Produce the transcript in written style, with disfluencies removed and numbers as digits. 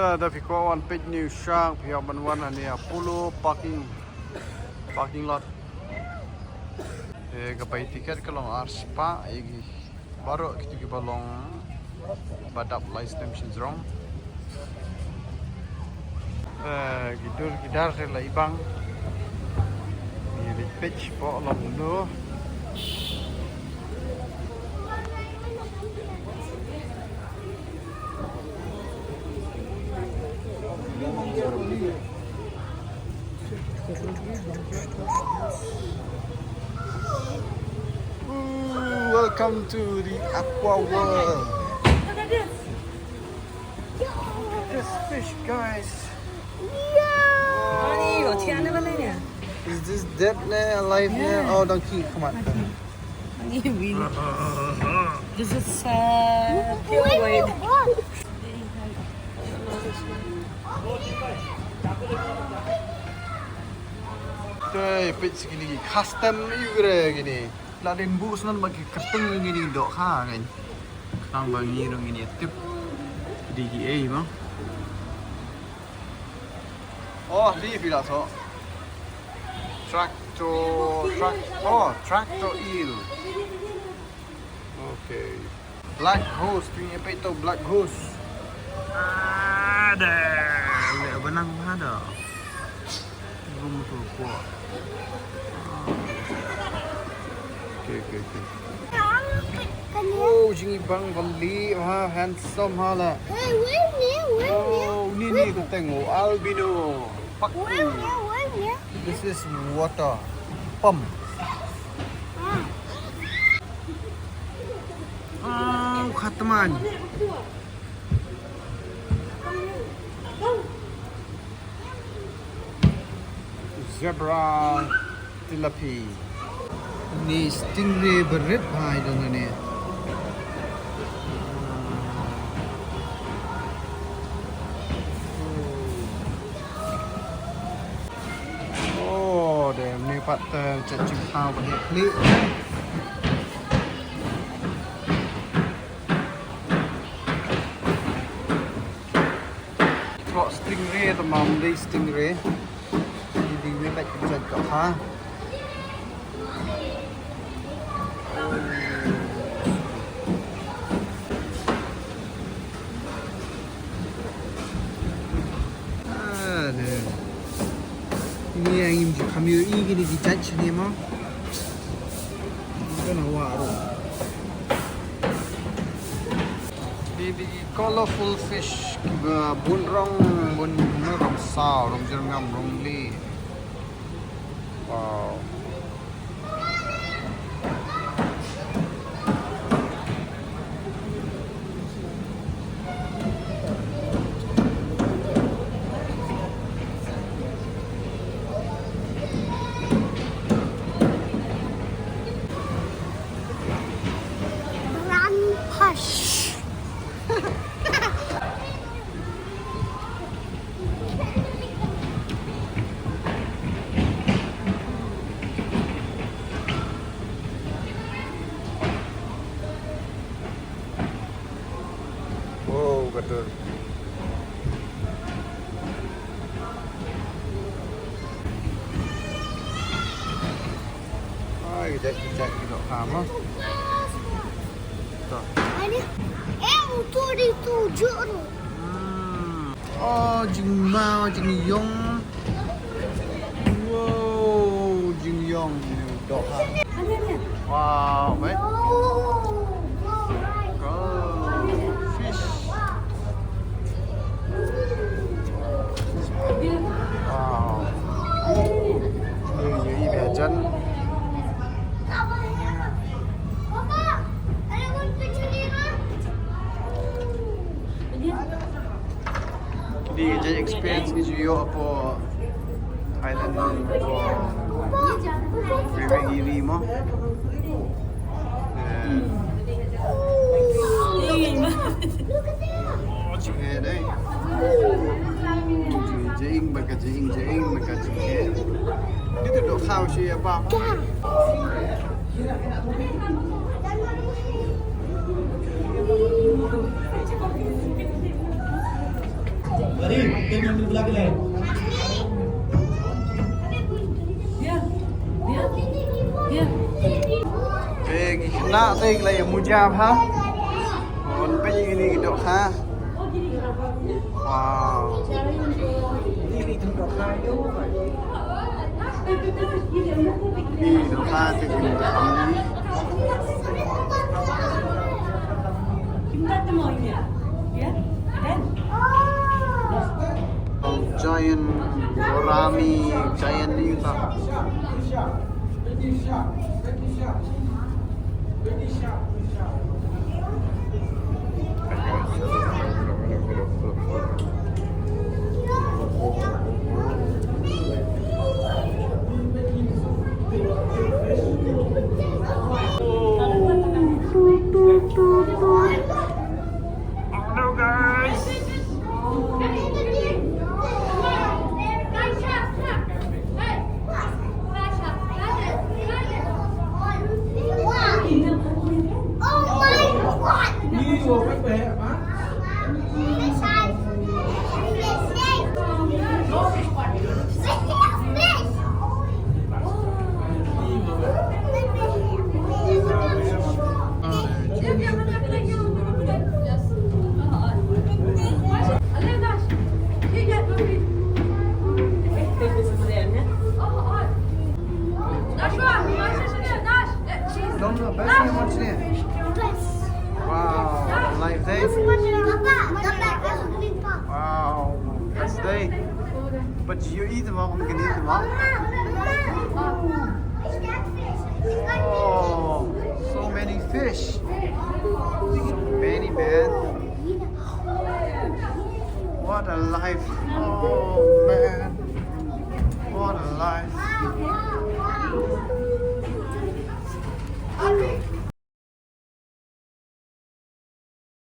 Da piko one page new shark pihak banwan ania pulu parking lot. Gapai tiket kalau arspa igi baru kita balong badap license wrong. Gidur gidar lah ibang. Ini page po long no. Welcome to the aqua world. Look at this. Look at this fish, guys. Is this dead there, alive there? Oh, donkey, come on. This is pure white. Đây, pitch gini, custom juga gini. Laden bus nan bagi keteng gini dohkha kan. Nang bagi rong gini tip DGA mah. Oh, di pila so. Tractor eel. Okay. Black hose, punya peit tu black hose. Ada. Boleh benang ada. Belum tu kuat. Okay. Oh, jingi bang beli, handsome hala. Hey, where? Oh, ni kita tengok albino. Where? This is water pump. Oh, teman. Zebra tilapia. Ni stingray berit hai dong ni. Oh, damn ni patah cacing pau banyak klik. Kok stingray teman di stingray. Jadi ni baik kerja dohkha. Ini yang kami ini di judge ni mah. Kena waru. Di colorful fish kiba bunrong bun rong sao rong jerngam rong li. Wow. Oh, betul. Kejap dohkha mah. Tuh. Ini motor itu jauh. Oh, jingmao, jingyong. Wow, jingyong dohkha. Wow, baik. Fish. Wow. Ini biajan. Jadi experience ni juga apa Thailand apa very iri mah. Oh, cingeh deh. Jing, mereka jing. Itu dohkha siapa? Yeah. Yeah. Yeah. Big na thing là mua jam ha. Còn bây giờ đi độ ha. Wow. Đi độ ha thì Kimda mo niya? Yeah. Then. giant orami, giant wyrta. Hello guys. Wow, live day. Wow, that's day. But you eat them all, you can eat them all. Oh, so many fish. So many, man. What a life. Oh, man.